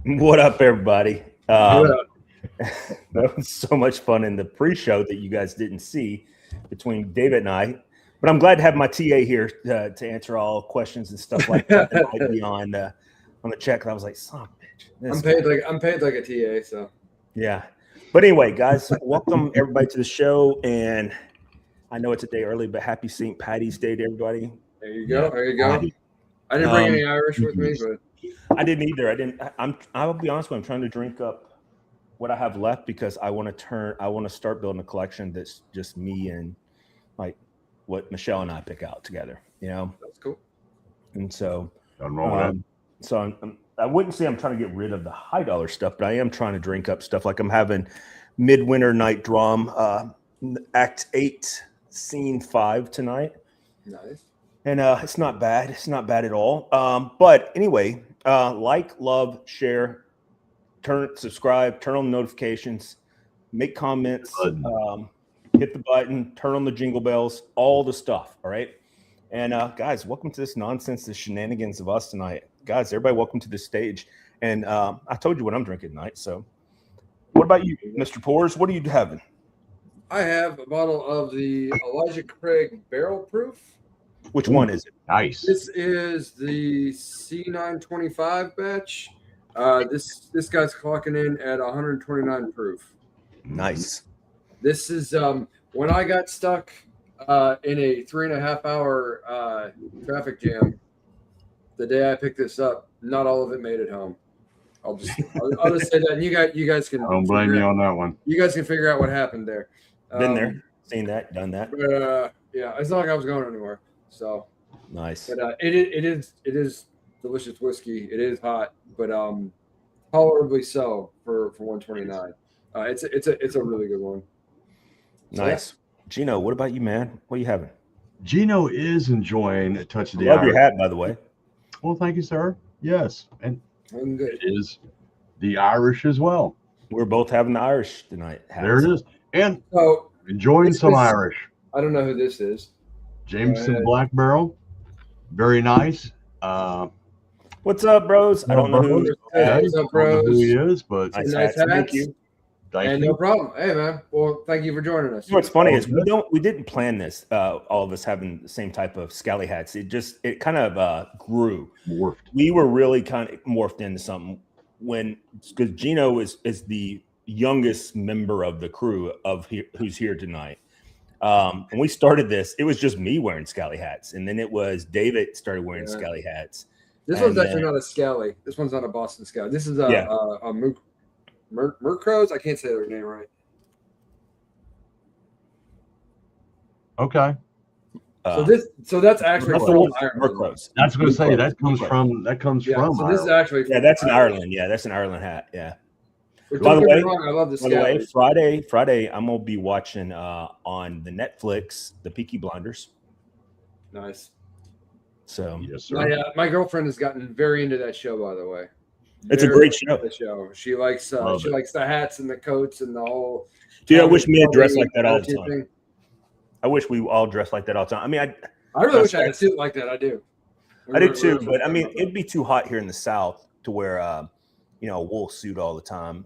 What up, everybody? What up? That was so much fun in the pre-show that you guys didn't see between David and I. But I'm glad to have my TA here to answer all questions and stuff like that. That might be on the check. And I was like, son of a bitch. I'm paid like a TA, so Yeah. But anyway, guys, welcome everybody to the show. And I know it's a day early, but happy St. Patty's Day to everybody. there you go. There you go. I didn't bring any Irish with me, but I didn't either. I'll be honest with you, I'm trying to drink up what I have left because I want to start building a collection that's just me and like what Michelle and I pick out together, that's cool. And so, so I wouldn't say I'm trying to get rid of the high dollar stuff, but I am trying to drink up stuff. Like I'm having Midwinter Night Drum, Act 8, Scene 5 tonight. Nice. And it's not bad. It's not bad at all. But anyway, like, love, share, subscribe, turn on notifications, make comments, hit the button, turn on the jingle bells, all the stuff. All right. And guys, welcome to this nonsense, this shenanigans of us tonight. Guys, everybody, welcome to the stage. And I told you what I'm drinking tonight. So what about you, Mr. Pours? What are you having? I have a bottle of the Elijah Craig Barrel Proof. Which one is it? Nice. This is the C925 batch. This guy's clocking in at 129 proof. Nice. This is when I got stuck in a 3.5 hour traffic jam. The day I picked this up, not all of it made it home. I'll just say that, and you guys can. I don't blame you on that one. You guys can figure out what happened there. Been there, seen that, done that. Yeah, it's not like I was going anywhere. So nice. But it is delicious whiskey. It is hot, but tolerably so for 129. It's a really good one. Nice. So, yeah. Gino, what about you, man? What are you having? Gino is enjoying a touch of the Love your hat, by the way. Well, thank you, sir. Yes, and good. It is the Irish as well. We're both having the Irish tonight. There it is, and so enjoying some Irish. I don't know who this is. Jameson Black Barrel, very nice. What's up, bros? I don't know who. What's up, bros? Who he is, but nice hats. Thank you. Thank you. No problem. Hey, man. Well, thank you for joining us. What's funny is we didn't plan this. All of us having the same type of scally hats. It kind of grew. Morphed. We were really kind of morphed into something because Gino is the youngest member of the crew who's here tonight. When we started this, it was just me wearing scally hats, and then it was David started wearing scally hats. This one's actually not a scally. This one's not a Boston scally. This is a Murkrows. I can't say their name right. Okay. So that's actually Murkrows. That's going to say that comes from. So this is actually that's an Ireland. Yeah, that's an Ireland hat. Yeah. By the way, I love the Friday, I'm gonna be watching on the Netflix the Peaky Blinders. Nice. So yes, sir. My girlfriend has gotten very into that show. By the way, it's a great show. The show. She likes the hats and the coats and the whole. Dude, I wish me had dressed like that all the time. I wish we all dressed like that all the time. I mean, I really wish I had a suit like that. I do. I do too, but I mean, it'd be too hot here in the South to wear a wool suit all the time.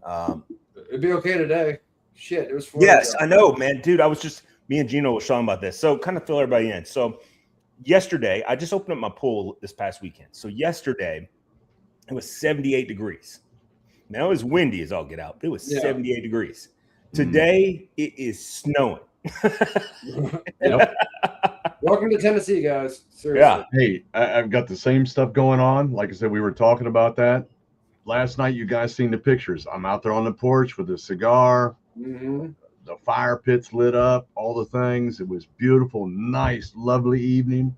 It'd be okay today. Shit, it was. Yes, I know, man, dude. Me and Gino was talking about this. So kind of fill everybody in. So yesterday, I just opened up my pool this past weekend. So yesterday, it was 78 degrees. Now it was windy as all get out. It was 78 degrees. Today it is snowing. Yep. Welcome to Tennessee, guys. Seriously. Yeah. Hey, I've got the same stuff going on. Like I said, we were talking about that last night. You guys seen the pictures. I'm out there on the porch with a cigar. Mm-hmm. The fire pit's lit up, all the things. It was beautiful, nice, lovely evening.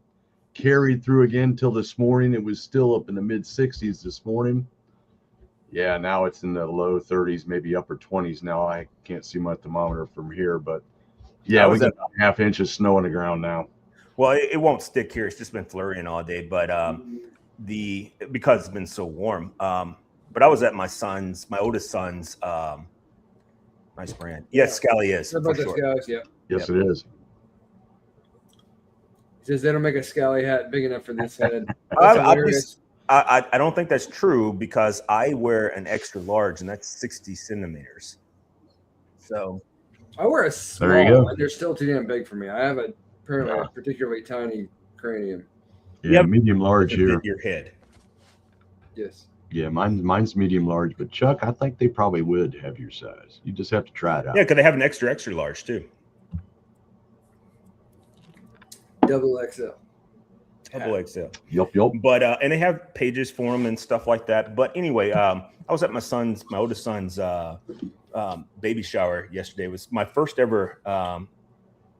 Carried through again till this morning. It was still up in the mid 60s this morning. Yeah, now it's in the low 30s, maybe upper 20s now. I can't see my thermometer from here, but yeah, we got about half inch of snow on the ground now. Well, it won't stick here. It's just been flurrying all day, but because it's been so warm. But I was at my oldest son's nice brand. Yes, Scally is. For sure. Yes, it is. He says they don't make a scally hat big enough for this head. I don't think that's true because I wear an extra large and that's 60 centimeters. So I wear a small, There you go. and they're still too damn big for me. I have apparently a particularly tiny cranium. Yeah, Yep. medium large here. your head. Yes. Yeah, mine's medium large, but Chuck, I think they probably would have your size. You just have to try it out. Yeah, because they have an extra large too. Double XL. Double XL. Yup. But and they have pages for them and stuff like that. But anyway, I was at my oldest son's baby shower yesterday. It was my first ever.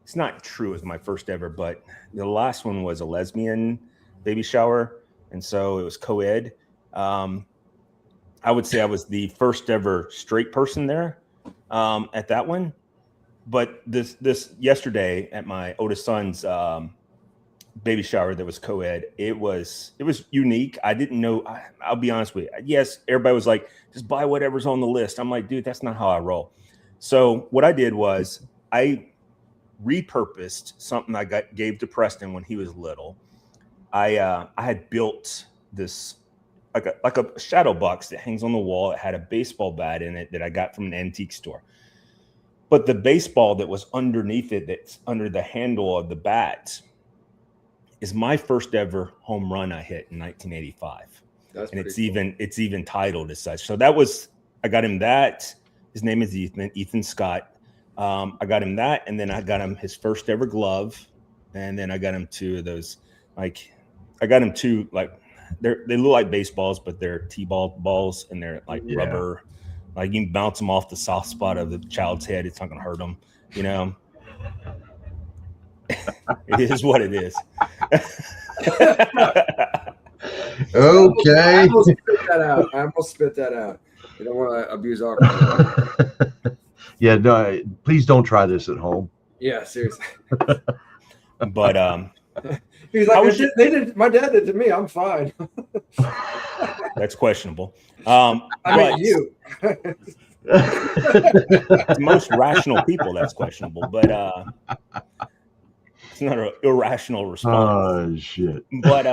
It's not true. It was my first ever, but the last one was a lesbian baby shower, and so it was co-ed. I would say I was the first ever straight person there at that one. But this yesterday at my oldest son's baby shower that was co-ed, it was unique. I didn't know. I'll be honest with you. Yes, everybody was like, just buy whatever's on the list. I'm like, dude, that's not how I roll. So what I did was I repurposed something I gave to Preston when he was little. I had built this like a shadow box that hangs on the wall. It had a baseball bat in it that I got from an antique store. But the baseball that was underneath it, that's under the handle of the bat, is my first ever home run I hit in 1985. That's and it's cool. even titled as such. So that was, I got him that. His name is Ethan Scott. I got him that, and then I got him his first ever glove, and then I got him two of those, like they look like baseballs, but they're T-ball balls, and they're like rubber. Like you can bounce them off the soft spot of the child's head. It's not going to hurt them, you know. It is what it is. Okay. I almost spit that out. You don't want to abuse alcohol. Yeah, no, please don't try this at home. Yeah, seriously. But he's like, my dad did to me. I'm fine. that's questionable. I mean, you. Most rational people, that's questionable, but it's not an irrational response. Oh shit! But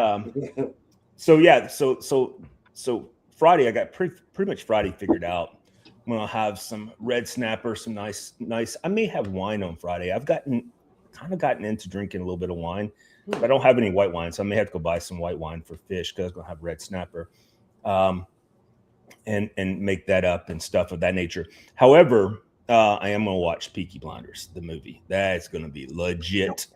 so Friday, I got pretty much Friday figured out. I'm gonna have some red snapper, some nice. I may have wine on Friday. I've gotten into drinking a little bit of wine. I don't have any white wine, so I may have to go buy some white wine for fish because I'm gonna have red snapper, and make that up and stuff of that nature. However, I am gonna watch Peaky Blinders, the movie. That's gonna be legit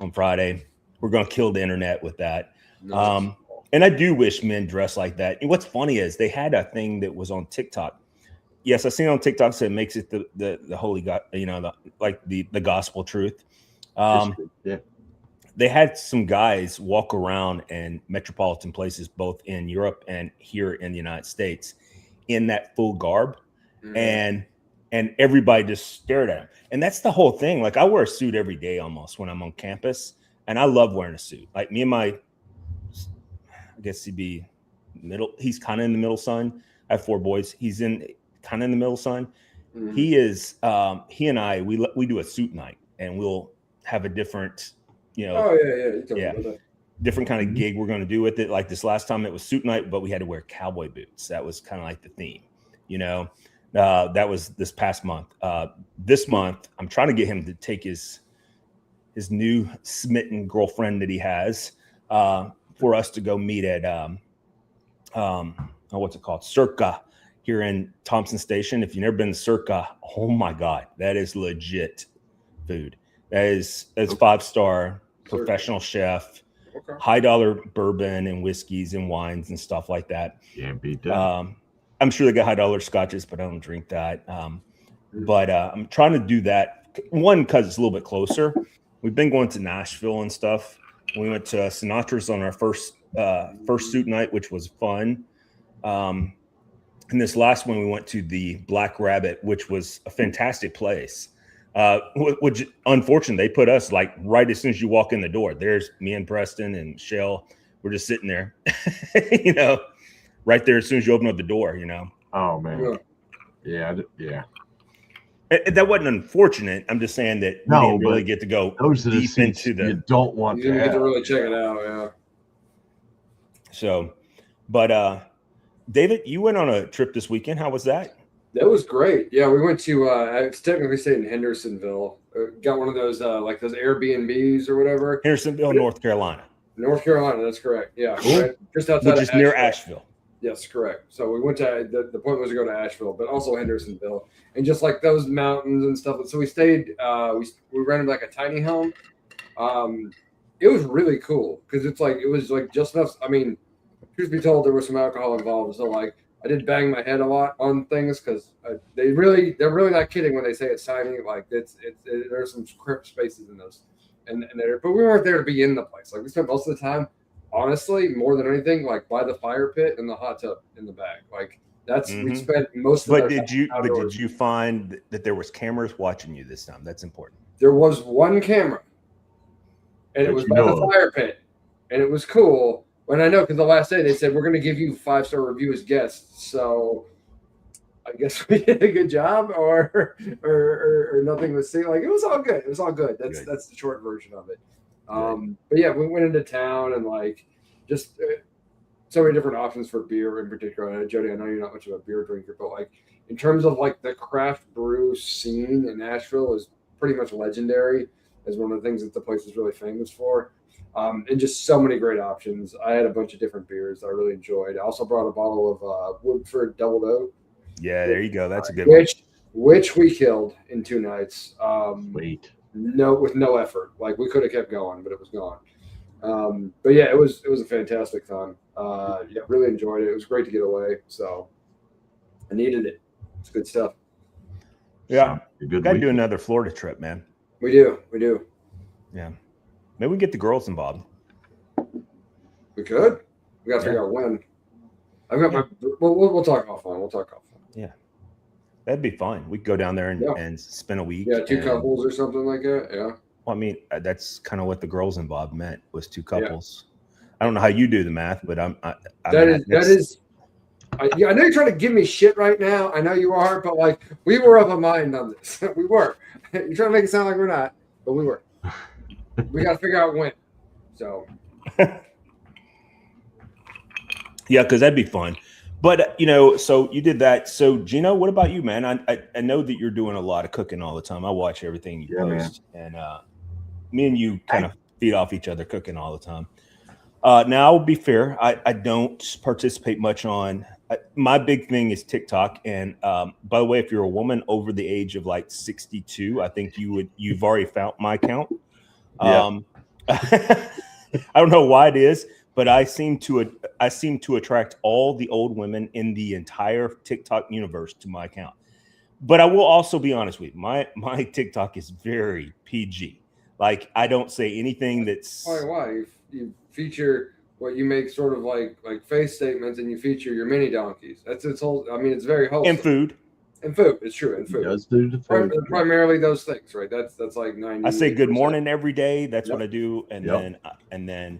on Friday. We're gonna kill the internet with that. Nice. And I do wish men dress like that. And what's funny is they had a thing that was on TikTok. Yes, I seen it on TikTok, so it makes it the holy God, the gospel truth. Yeah. They had some guys walk around in metropolitan places, both in Europe and here in the United States, in that full garb, and everybody just stared at him. And that's the whole thing. Like I wear a suit every day almost when I'm on campus, and I love wearing a suit. Like me and I guess he'd be middle. He's kind of in the middle son. I have 4 boys. He's kind of in the middle son. Mm-hmm. He is. He and I we do a suit night, and we'll have a different. Different kind of gig we're going to do with it. Like this last time it was suit night, but we had to wear cowboy boots. That was kind of like the theme, you know. That was this past month. This month, I'm trying to get him to take his new smitten girlfriend that he has for us to go meet at what's it called? Circa here in Thompson Station. If you've never been to Circa, oh my God, that is legit food. That is 5-star professional chef, high dollar bourbon and whiskeys and wines and stuff like that. Can't beat that. I'm sure they got high dollar scotches, but I don't drink that. But I'm trying to do that. One, because it's a little bit closer. We've been going to Nashville and stuff. We went to Sinatra's on our first suit night, which was fun. And this last one, we went to the Black Rabbit, which was a fantastic place. Which unfortunately they put us like right as soon as you walk in the door. There's me and Preston and Michelle. We're just sitting there, you know, right there as soon as you open up the door, you know. Oh man, yeah. That wasn't unfortunate. I'm just saying that we didn't really get to go those are the deep seats into the. You don't want You to get to really check it out, yeah. So, but David, you went on a trip this weekend. How was that? That was great. Yeah, we went to it's technically stayed in Hendersonville. Got one of those like those Airbnbs or whatever. Hendersonville, North Carolina. North Carolina, that's correct. Yeah, Cool. right, just outside Which of is near Asheville. Yes, correct. So we went to the point was to go to Asheville, but also Hendersonville, and just like those mountains and stuff. So we stayed. We rented like a tiny home. It was really cool because it was like just enough. I mean, truth be told, there was some alcohol involved. So like I did bang my head a lot on things because they're really not kidding when they say it's tiny. Like there's some crypt spaces in those, and there. But we weren't there to be in the place. Like we spent most of the time. Honestly, more than anything, like by the fire pit and the hot tub in the back. Like that's we spent most of. But did you find that there was cameras watching you this time? That's important. There was one camera, and it was by the fire pit, and it was cool. When I know because the last day they said we're going to give you 5-star review as guests, so I guess we did a good job, or nothing was seen. Like it was all good. It was all good. That's the short version of it. But yeah, we went into town and like just so many different options for beer in particular. Jody, I know you're not much of a beer drinker, but like in terms of like the craft brew scene in Nashville is pretty much legendary as one of the things that the place is really famous for. And just so many great options. I had a bunch of different beers that I really enjoyed. I also brought a bottle of Woodford Double O. Yeah, there you go. That's a good one. Which we killed in 2 nights. Wait. With no effort. Like we could have kept going, but it was gone. But yeah, it was a fantastic time. Yeah, really enjoyed it. It was great to get away. So I needed it. It's good stuff. Yeah, got to do another Florida trip, man. We do. Yeah, maybe we get the girls involved. We could. We got to figure out when. I've got my. We'll talk offline. We'll talk offline. Yeah. That'd be fun. We could go down there and spend a week. Yeah, 2 couples or something like that. Yeah. Well, I mean, that's kind of what the girls involved meant was 2 couples. Yeah. I don't know how you do the math, but I know you're trying to give me shit right now. I know you are, but like we were of a mind on this. We were. You're trying to make it sound like we're not, but we were. We got to figure out when. So. Yeah, because that'd be fun. But, so you did that. So, Gino, what about you, man? I know that you're doing a lot of cooking all the time. I watch everything you post. Man. And me and you kind of feed off each other cooking all the time. Now, I'll be fair. I don't participate much on my big thing is TikTok. And by the way, if you're a woman over the age of like 62, I think you've already found my account. Yeah. I don't know why it is. But I seem to attract all the old women in the entire TikTok universe to my account. But I will also be honest with you, my TikTok is very PG. Like I don't say anything that's. Why? You feature what you make sort of like face statements, and you feature your mini donkeys. That's its whole. I mean, it's very wholesome. And food. It's true. And food. He does do the food. Primarily those things, right? That's like 90%. I say good morning every day. That's what I do, and then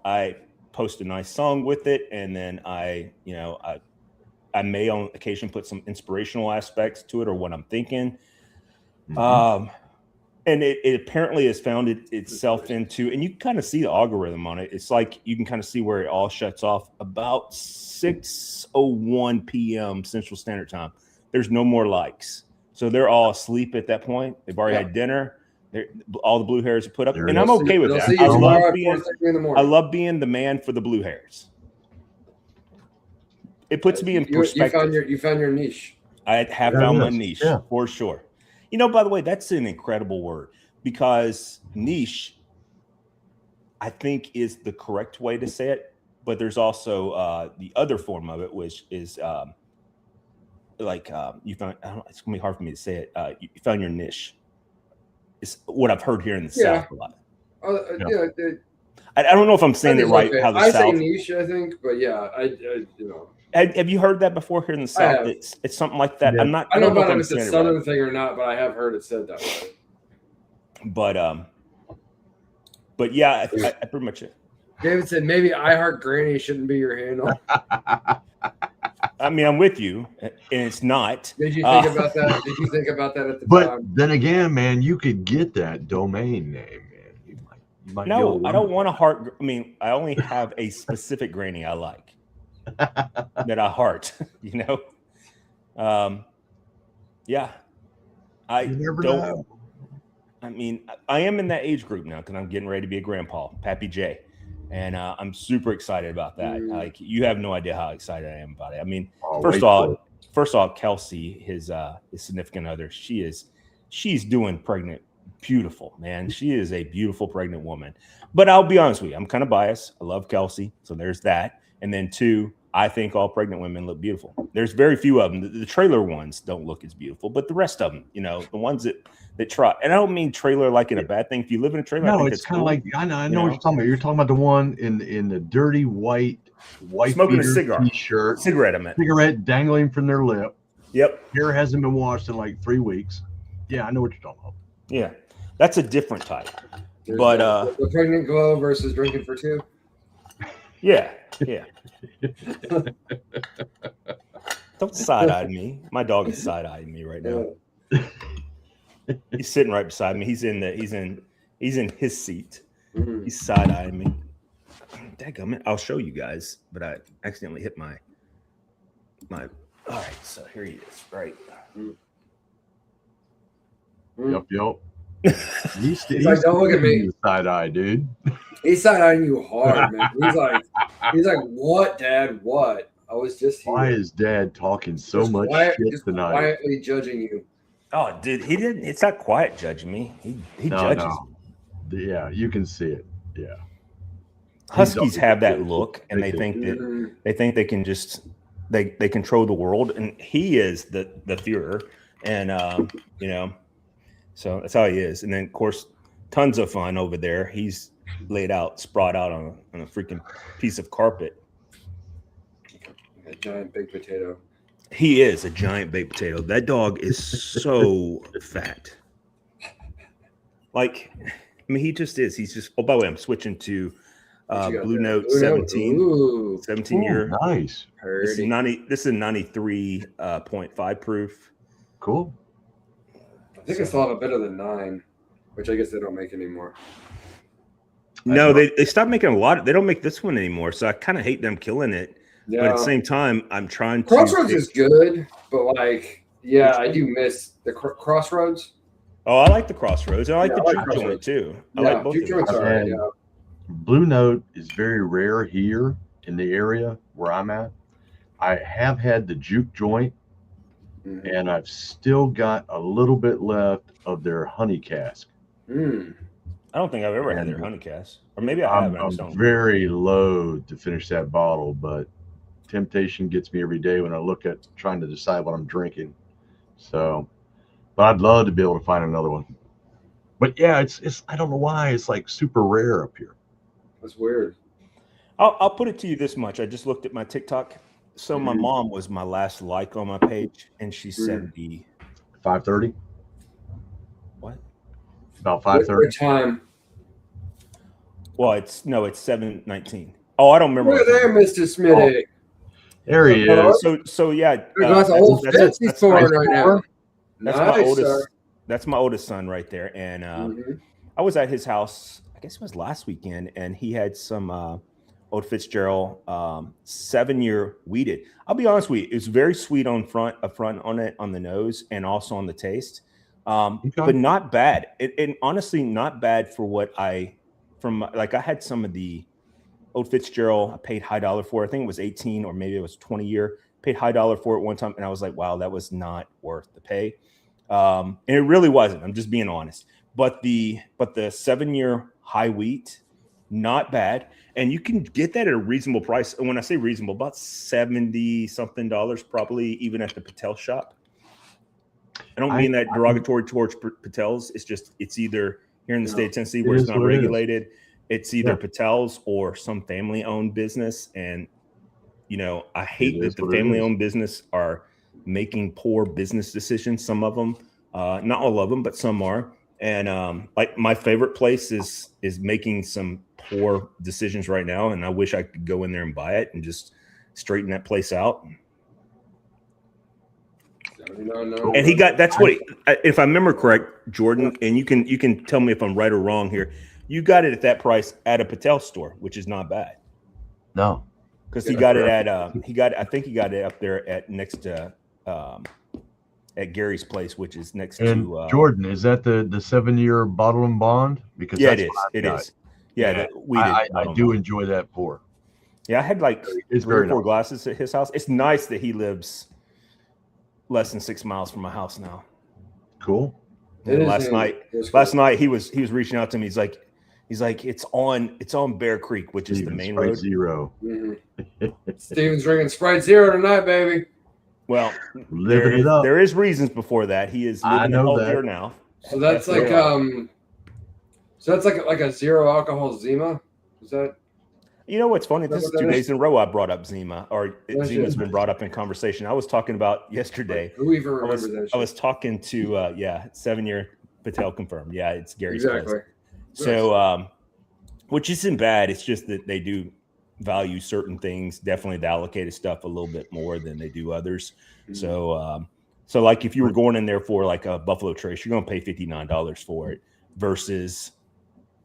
I post a nice song with it, and then I may on occasion put some inspirational aspects to it or what I'm thinking. And it apparently has found itself into, and you can kind of see the algorithm on it. It's like you can kind of see where it all shuts off about 6:01 p.m. Central Standard Time. There's no more likes, so they're all asleep at that point. They've already had dinner. All the blue hairs are put up, and I'm okay with that. I love being the man for the blue hairs. It puts me in perspective. You found your niche. I have found my niche for sure. By the way, that's an incredible word because niche, I think, is the correct way to say it. But there's also the other form of it, which is you found. It's gonna be hard for me to say it. You found your niche. Is what I've heard here in the South a lot. I don't know if I'm saying it right. Okay. How the South say niche, I think, but yeah, Have you heard that before here in the South? It's something like that. Yeah. I don't know if it's a Southern thing or not, but I have heard it said that way. But yeah, I pretty much it. David said maybe I Heart Granny shouldn't be your handle. I mean, I'm with you, and it's not. Did you think about that? Did you think about that at the time? But then again, man, you could get that domain name, man. Might No, go I don't want a heart. I mean, I only have a specific granny I like that I heart. You know. Yeah, I You never don't. know. I mean, I am in that age group now because I'm getting ready to be a grandpa, Pappy J, and I'm super excited about that. Like, you have no idea how excited I am about it. I mean, Oh, first wait of for it. all, Kelsey, his significant other, she's doing pregnant, beautiful, man. She is a beautiful pregnant woman. But I'll be honest with you, I'm kind of biased. I love Kelsey, so there's that. And then two, I think all pregnant women look beautiful. There's very few of them. The trailer ones don't look as beautiful, but the rest of them, you know, the ones that try. And I don't mean trailer like in a bad thing. If you live in a trailer, I No, think it's that's kind of cool. like I know what you're talking about. You're talking about the one in the dirty white Smoking a beater cigar. t-shirt, Cigarette, I meant. cigarette dangling from their lip. Yep. Hair hasn't been washed in like 3 weeks. Yeah, I know what you're talking about. Yeah, that's a different type. There's But the pregnant glow versus drinking for two. yeah. Don't side-eye me. My dog is side-eyeing me right now. He's sitting right beside me. He's in his seat. Mhm. He's side-eyeing me. Dadgummit, I'll show you guys, but I accidentally hit my. All right, so here he is. Right. Yep. He's like, don't look at me. Side eye, dude. He's side eyeing you hard, man. He's like, what, Dad? What? I was just here. Why is Dad talking so Just much shit just tonight? quietly judging you. Oh, dude, he didn't. It's not quiet judging me. He judges me. Yeah, you can see it. Yeah. Huskies have that look, and they do. think that they can just they control the world, and he is the Führer, and you know, so that's how he is. And then of course, tons of fun over there. He's laid out, sprawled out on a freaking piece of carpet. A giant baked potato. He is a giant baked potato. That dog is so fat. Like, I mean, he just is. He's just. Oh, by the way, I'm switching to Blue Note 17. Ooh, 17 year. Nice. This is 90. This is 93.5 proof. Cool. I think I still have a bit of the 9, which I guess they don't make anymore. No, they stopped making a lot. They don't make this one anymore. So I kind of hate them killing it. Yeah. But at the same time, I'm trying to. Crossroads is good, but like, yeah, I do miss the Crossroads. Oh, I like the Crossroads. I like Yeah, the I like juke joint Crossroads. too. I Yeah, like both juke of joints them. are And yeah. Blue Note is very rare here in the area where I'm at. I have had the juke joint, Mhm. and I've still got a little bit left of their honey cask. Mm. I don't think I've ever had their honey cast, or maybe I have. I just I'm don't. very loath to finish that bottle, but temptation gets me every day when I look at trying to decide what I'm drinking. So, but I'd love to be able to find another one. But yeah, it's I don't know why it's like super rare up here. That's weird. I'll put it to you this much. I just looked at my TikTok. So my Mhm. mom was my last like on my page, and she said the 5:30, what? about What 5:30. time? Well, it's 7:19. Oh, I don't remember. Look at what there, time. Mr. Smitty. There he Oh, is. So yeah. That's an old fancy that's store my- right now. That's Nice, my oldest. sir. That's my oldest son right there, and Mhm. I was at his house. I guess it was last weekend, and he had some old Fitzgerald 7-year weeded. I'll be honest with you, it's very sweet on front on it, on the nose, and also on the taste, but not bad. And honestly, not bad for what I had some of the old Fitzgerald. I paid high dollar for. I think it was 18 or maybe it was 20-year. Paid high dollar for it one time, and I was like, wow, that was not worth the pay. And it really wasn't. I'm just being honest. But the 7-year high wheat, not bad. And you can get that at a reasonable price. And when I say reasonable, about $70 something, probably even at the Patel shop. I don't mean that derogatory towards Patels. It's just, it's either here in the state of Tennessee where it's not regulated. It's either Patels or some family owned business. And, you know, I hate that the family owned business are making poor business decisions. Some of them, not all of them, but some are. And like my favorite place is making some poor decisions right now, and I wish I could go in there and buy it and just straighten that place out. And he got, that's what, if I remember correct, Jordan, and you can tell me if I'm right or wrong here. You got it at that price at a Patel store, which is not bad. No, Because he got it at I think he got it up there at next to at Gary's place, which is next and to Jordan, is that the 7-year bottle and bond? Because yeah, that's it is. what I've It got. is. Yeah, I bottle do bond. enjoy that pour. Yeah, I had like It's 3 or very 4 nice. glasses at his house. It's nice that he lives less than 6 miles from my house now. Cool. And last night he was reaching out to me. He's like it's on Bear Creek, which is the Steven, main Sprite road. Zero. Steven's drinking Sprite Zero tonight, baby. Well, Living it up. there is reasons before that. He is I living know healthier that. now. So that's like a zero alcohol Zima. Is that? You know what's funny? This is 2 days in a row I brought up Zima, or That's Zima's it. been brought up in conversation. I was talking about yesterday. Who even I remembers that? I was talking to 7-year Patel confirmed. Yeah, it's Gary's exactly. place. So which isn't bad. It's just that they do value certain things, definitely the allocated stuff a little bit more than they do others. Mhm. So like if you were going in there for like a Buffalo Trace, you're going to pay $59 for it versus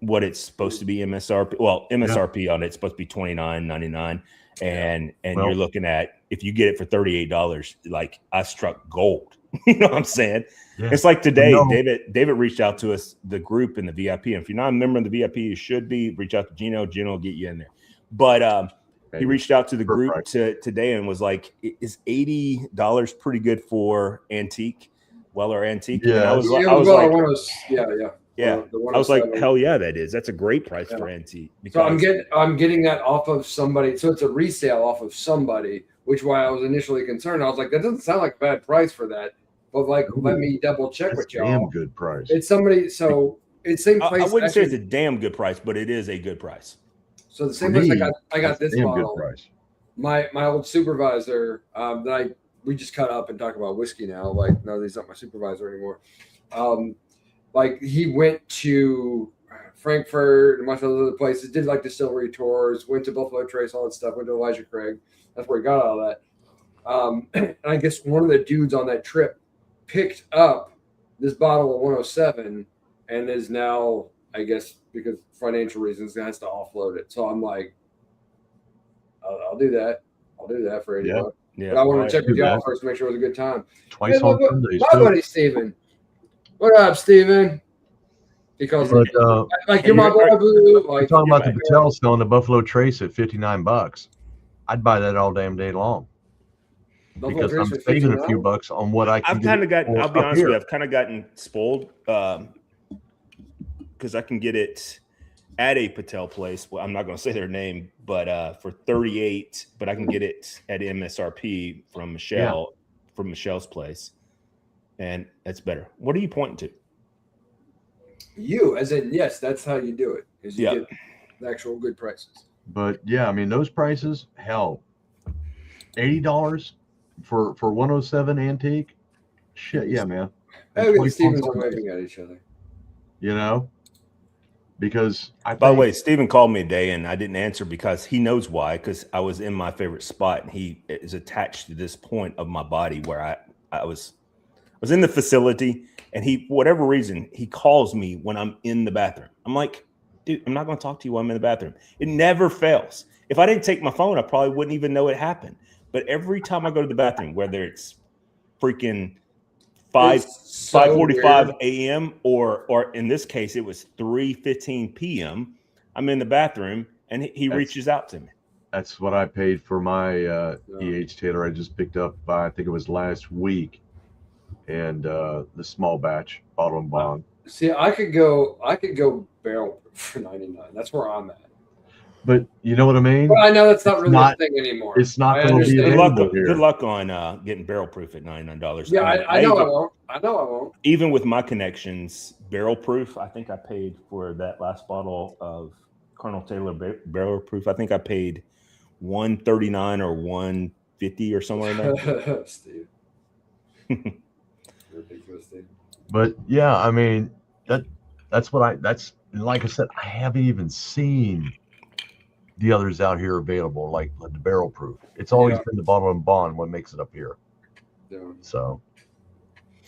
what it's supposed to be MSRP. Well, MSRP on it's supposed to be $29.99, and Well, you're looking at, if you get it for $38, like I struck gold. You know what I'm saying? Yeah. It's like today, No. David reached out to us, the group in the VIP. And if you're not a member of the VIP, you should be. Reach out to Gino. Gino will get you in there. But he reached out to the group today and was like, "Is $80 pretty good for antique, Weller antique?" And Yeah. I was Yeah, like, I was like, yeah. The I was like, 107. hell yeah, that is. That's a great price Yeah. for antique. So I'm getting that off of somebody. So it's a resale off of somebody, which why I was initially concerned. I was like, that doesn't sound like a bad price for that. But like, let me double check That's with a damn y'all. good price. It's somebody. So it's same place. I wouldn't say actually- it's a damn good price, but it is a good price. So the same For place me, I got That's a this damn bottle. good price. My old supervisor we just cut up and talk about whiskey now. Like, no, he's not my supervisor anymore. Like he went to Frankfurt and a bunch of other places, did like distillery tours, went to Buffalo Trace, all that stuff, went to Elijah Craig. That's where he got all that. And I guess one of the dudes on that trip picked up this bottle of 107 and is now, I guess, because financial reasons, has to offload it. So I'm like, I'll do that. I'll do that for $80. Yeah. Yeah, But I want right. to check with Do y'all that. first to make sure it was a good time. Twice Hey, on look, Sundays my too. buddy Steven. What up, Steven? Because But like you're my boy, boo. you're Like talking you're about the my- Patel selling the Buffalo Trace at $59. I'd buy that all damn day long Buffalo because Trace I'm for saving a few $59? bucks on what I can. I've kind of gotten, I'll be up honest with here. you, I've kind of gotten spoiled because I can get it at a Patel place. Well, I'm not going to say their name, but for 38, but I can get it at MSRP from Michelle's place. And that's better. What are you pointing to? You, as in, yes, that's how you do it. Is you Yeah. get the actual good prices. But yeah, I mean those prices, hell, $80 for 107 antique. Shit, yeah, man. Hey, we Twice the on Stevens are Sundays, waving at each other. you know, because I By the think- way, Steven called me today and I didn't answer because he knows why, because I was in my favorite spot and he is attached to this point of my body where I was in the facility and he, for whatever reason, he calls me when I'm in the bathroom. I'm like, dude, I'm not going to talk to you while I'm in the bathroom. It never fails. If I didn't take my phone, I probably wouldn't even know it happened. But every time I go to the bathroom, whether it's freaking It's so 5:45 weird. a.m. or in this case, it was 3:15 p.m. I'm in the bathroom and he That's- reaches out to me. that's what I paid for my EH Taylor. I just picked up, I think it was last week, and the small batch bottle and bond. See, I could go barrel for 99. That's where I'm at. But you know what I mean? But I know that's not It's really not- a thing anymore. It's not I going to be understand. available here. Good luck on getting barrel proof at $99. Yeah, I know I even, won't. I know I won't. even with my connections, barrel proof. I think I paid for that last bottle of Colonel Taylor barrel proof. I think I paid $139 or $150 or somewhere in there. Steve. Ridiculous, Steve. But yeah, I mean that's like I said, I haven't even seen the others out here available, like the barrel proof. It's always Yeah. been the bottle and bond what makes it up here. Yeah. So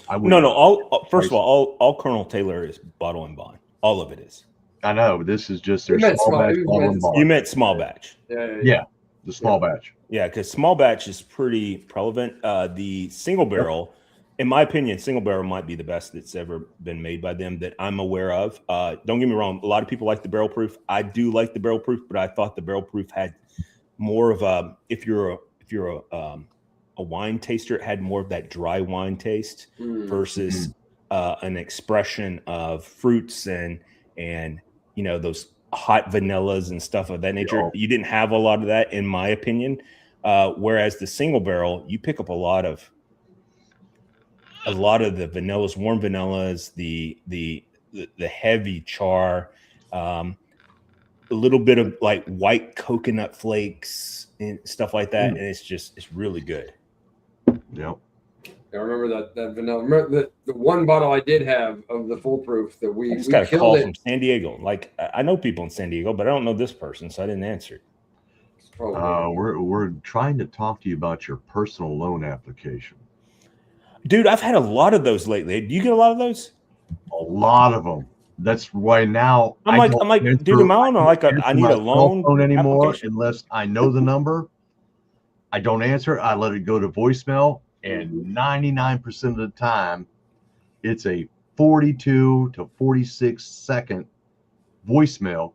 I would No. First of all Colonel Taylor is bottle and bond. All of it is. I know this is just their You meant small small- batch you bottle meant and small. bar. You meant small batch. Yeah, the small batch. Yeah, because small batch is pretty prevalent. The single barrel, in my opinion, single barrel might be the best that's ever been made by them that I'm aware of. Don't get me wrong, a lot of people like the barrel proof. I do like the barrel proof, but I thought the barrel proof had more of a. If you're a wine taster, it had more of that dry wine taste versus an expression of fruits and you know those hot vanillas and stuff of that nature. Yeah. You didn't have a lot of that, in my opinion. Whereas the single barrel, you pick up a lot of the vanillas, warm vanillas, the heavy char, a little bit of like white coconut flakes and stuff like that, and it's really good. Yep. I remember that vanilla. Remember the one bottle I did have of the foolproof that we I just got a killed call it. from San Diego. Like I know people in San Diego, but I don't know this person, so I didn't answer. We're trying to talk to you about your personal loan application. Dude, I've had a lot of those lately. Do you get a lot of those? A lot of them. That's why now I'm like, dude, am I on I need a loan phone anymore application? unless I know the number. I don't answer. I let it go to voicemail, and 99% of the time, it's a 42 to 46 second voicemail.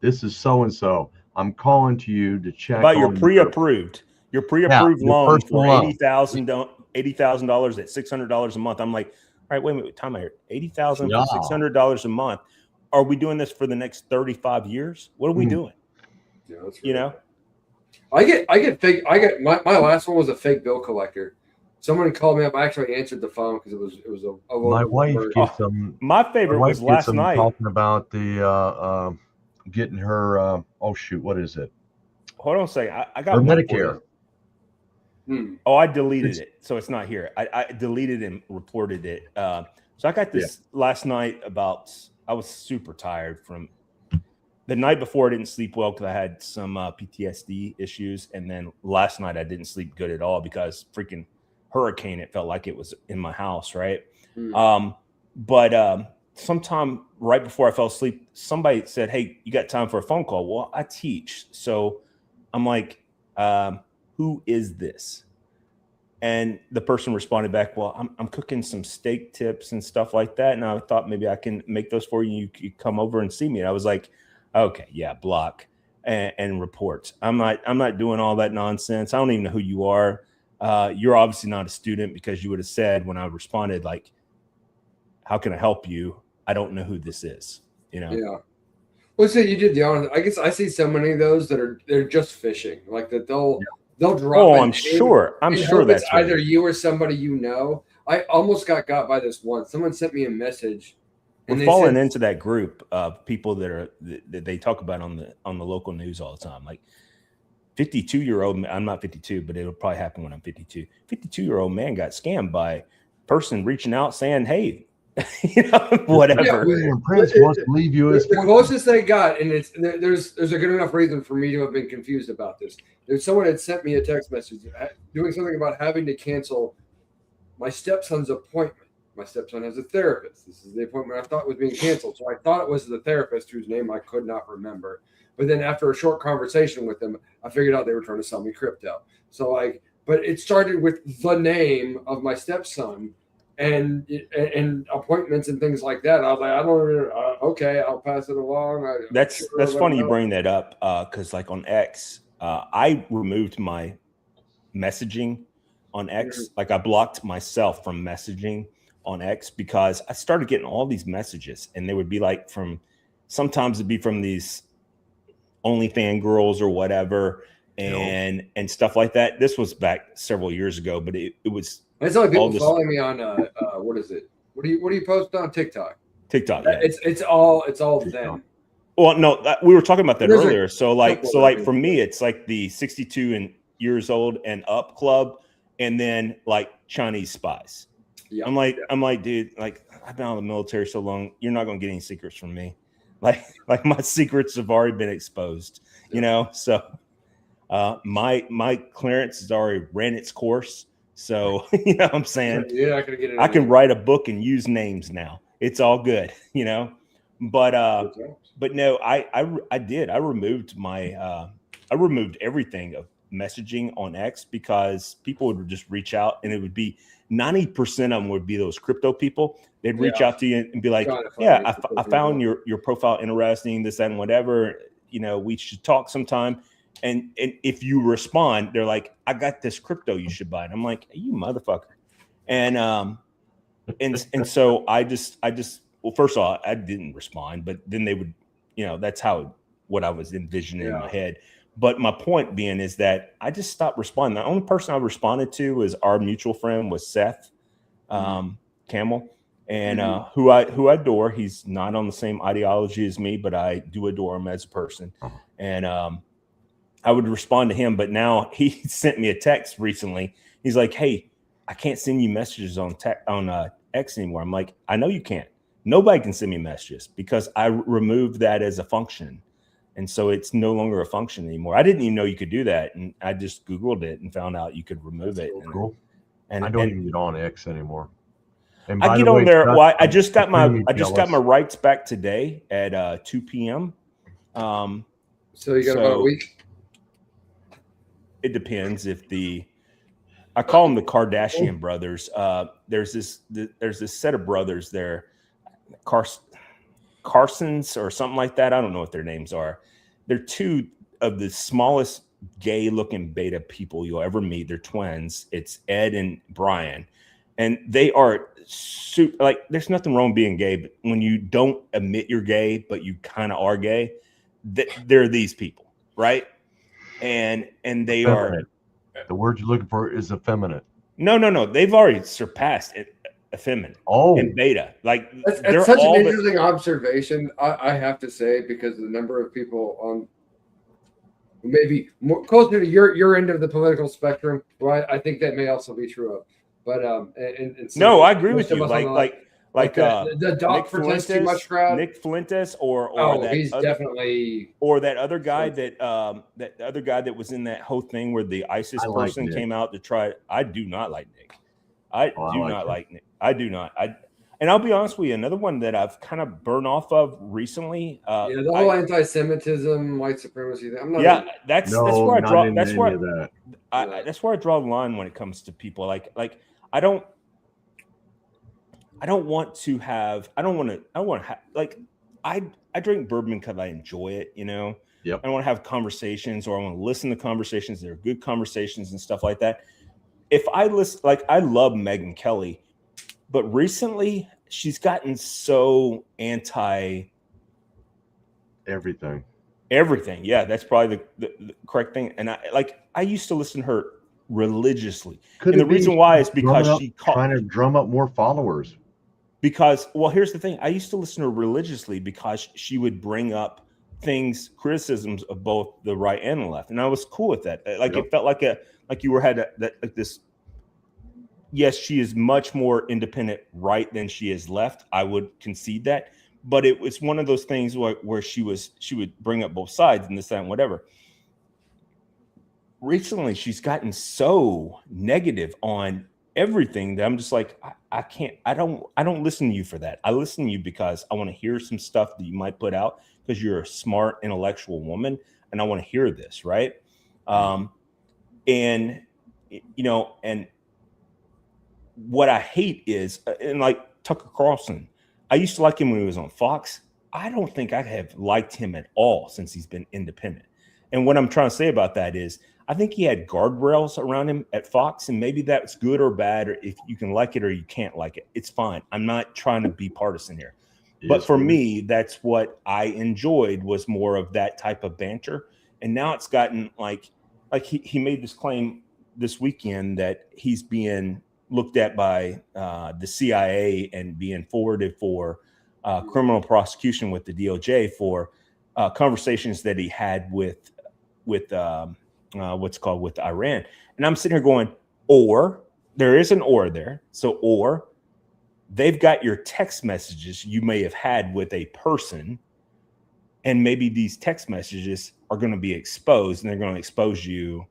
This is so and so. I'm calling to you to check about your on pre-approved loan for loan. $80,000 at $600 a month. I'm like, all right, wait a minute, time out here. $80,000 for $600 a month. Are we doing this for the next 35 years? What are we doing? Yeah, that's You know, I get fake. My last one was a fake bill collector. Someone called me up. I actually answered the phone because it was a My wife gets them. my favorite was last night. Talking about the getting her. Oh shoot, what is it? Hold on a second. I got Her one for Medicare. you. Oh, I deleted it, so it's not here. I deleted and reported it. So I got this last night about. I was super tired from the night before. I didn't sleep well because I had some PTSD issues, and then last night I didn't sleep good at all because freaking hurricane. It felt like it was in my house, right? But sometime right before I fell asleep, somebody said, "Hey, you got time for a phone call?" Well, I teach, so I'm like, "Who is this?" And the person responded back, "Well, I'm cooking some steak tips and stuff like that, and I thought maybe I can make those for you. You could come over and see me." And I was like, "Okay, yeah, block and reports. I'm not doing all that nonsense. I don't even know who you are. You're obviously not a student because you would have said when I responded, like, how can I help you? I don't know who this is." You know? Yeah. Well, so you did the honest. I guess I see so many of those they're just fishing, like that they'll drop. Oh, a I'm name sure. I'm and sure hope that's it's what either it is. you or somebody you know. I almost got by this once. Someone sent me a message. We're they falling said, into that group of people that they talk about on the local news all the time. Like 52-year-old, I'm not 52, but it'll probably happen when I'm 52. 52-year-old man got scammed by a person reaching out saying, "Hey," you know, whatever. Your prince wants to leave you as the closest they got, and there's a good enough reason for me to have been confused about this. There's someone had sent me a text message doing something about having to cancel my stepson's appointment. My stepson has a therapist. This is the appointment I thought was being canceled. So I thought it was the therapist whose name I could not remember. But then after a short conversation with them, I figured out they were trying to sell me crypto. So but it started with the name of my stepson and appointments and things like that. I was like, I don't really, okay, I'll pass it along. That's funny you bring that up because like on X, I removed my messaging on X. Like I blocked myself from messaging on X because I started getting all these messages, and they would be like sometimes it'd be from these OnlyFans girls or whatever, and stuff like that. This was back several years ago, but it was. It's like people following me on what is it? What do you post on TikTok? TikTok, yeah. It's all them. Well, no, we were talking about that earlier. So like for me, it's like the 62 years old and up club, and then like Chinese spies. Yeah. I'm like, dude, like I've been out of the military so long, you're not gonna get any secrets from me. Like my secrets have already been exposed, you know. So my clearance has already ran its course. So you know what I'm saying? You're not gonna get it. I can write a book and use names now. It's all good, you know. But no, I did. I removed I removed everything of messaging on X because people would just reach out, and it would be 90% of them would be those crypto people. They'd reach out to you and be like, "Yeah, I found your profile interesting, this, that, and whatever. You know, we should talk sometime." And if you respond, they're like, "I got this crypto you should buy." And I'm like, "You motherfucker!" And so I just well, first of all, I didn't respond, but then they would, you know, that's what I was envisioning in my head. But my point being is that I just stopped responding. The only person I responded to was our mutual friend was Seth Camel, and who I adore. He's not on the same ideology as me, but I do adore him as a person. And I would respond to him, but now he sent me a text recently. He's like, "Hey, I can't send you messages on X anymore." I'm like, "I know you can't. Nobody can send me messages because I removed that as a function." And so it's no longer a function anymore. I didn't even know you could do that. And I just Googled it and found out you could remove it. So cool. And I don't even get on X anymore. And I get on there. Well, I just got my rights back today at 2 p.m. So you got about a week? It depends if I call them the Kardashian brothers. There's this set of brothers there, Carsons or something like that. I don't know what their names are. They're two of the smallest gay looking beta people you'll ever meet. They're twins. It's Ed and Brian. And they are super, like, there's nothing wrong being gay, but when you don't admit you're gay, but you kind of are gay, they're these people, right? And they effeminate. The word you're looking for is effeminate. No. They've already surpassed it. Effeminate and beta. Like that's such an interesting observation, I have to say, because the number of people on maybe more closer to your end of the political spectrum, right? I think that may also be true of. But no, I agree with you. Like the doc pretends too much crowd. Nick Fuentes or he's definitely, or that other guy that other guy that was in that whole thing where the ISIS person came out to try. I do not like Nick. I do not like Nick. I do not. And I'll be honest with you, another one that I've kind of burned off of recently. The whole anti-Semitism, white supremacy thing. I'm not. Yeah, that's where I draw. That's where I draw the line when it comes to people. Like I don't want to have. I don't want to have. Like I drink bourbon because I enjoy it. You know. Yep. I want to have conversations, or I want to listen to conversations. They're good conversations and stuff like that. If I listen, like I love Megyn Kelly, but recently she's gotten so anti everything. Yeah, that's probably the correct thing. And I used to listen to her religiously. And the reason why is because trying to drum up more followers. Because, well, here's the thing. I used to listen to her religiously because she would bring up criticisms of both the right and the left. And I was cool with that. Like it felt like you had this. Yes, she is much more independent right than she is left. I would concede that, but it was one of those things where she would bring up both sides and this, that, and whatever. Recently, she's gotten so negative on everything that I'm just like, I can't. I don't listen to you for that. I listen to you because I want to hear some stuff that you might put out because you're a smart, intellectual woman, and I want to hear this, right? And what I hate is, and like Tucker Carlson, I used to like him when he was on Fox. I don't think I have liked him at all since he's been independent. And what I'm trying to say about that is, I think he had guardrails around him at Fox, and maybe that's good or bad, or if you can like it or you can't like it, it's fine. I'm not trying to be partisan here. But for me, that's what I enjoyed, was more of that type of banter. And now it's gotten like he made this claim this weekend that he's being looked at by the CIA and being forwarded for criminal prosecution with the DOJ for conversations that he had with what's called with Iran. And I'm sitting here going, or there is an or there. So, or they've got your text messages you may have had with a person, and maybe these text messages are going to be exposed, and they're going to expose you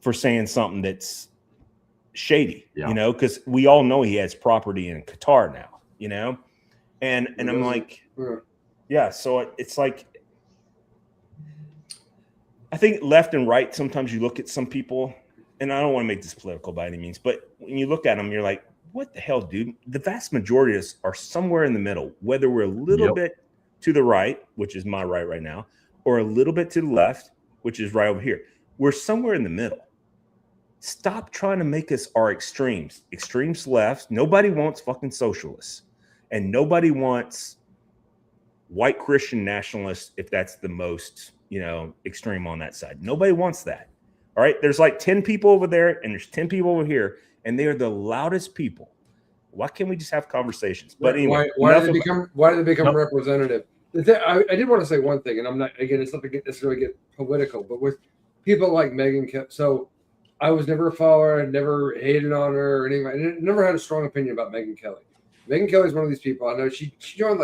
for saying something that's shady, you know, because we all know he has property in Qatar now, you know, and I'm like, Yeah, so it's like I think left and right, sometimes you look at some people, and I don't want to make this political by any means, but when you look at them, you're like, what the hell, dude? The vast majority of us are somewhere in the middle, whether we're a little bit to the right, which is my right now, or a little bit to the left, which is right over here. We're somewhere in the middle. Stop trying to make us our extremes. Extremes left. Nobody wants fucking socialists, and nobody wants white Christian nationalists if that's the most, extreme on that side. Nobody wants that. All right. There's like 10 people over there and there's 10 people over here, and they are the loudest people. Why can't we just have conversations? But anyway, why do they become representative? I did want to say one thing, and I'm not, again, it's not to necessarily get political, but with people like Megyn Kelly. So I was never a follower. I never hated on her or anything. I never had a strong opinion about Megyn Kelly. Megyn Kelly is one of these people. I know she joined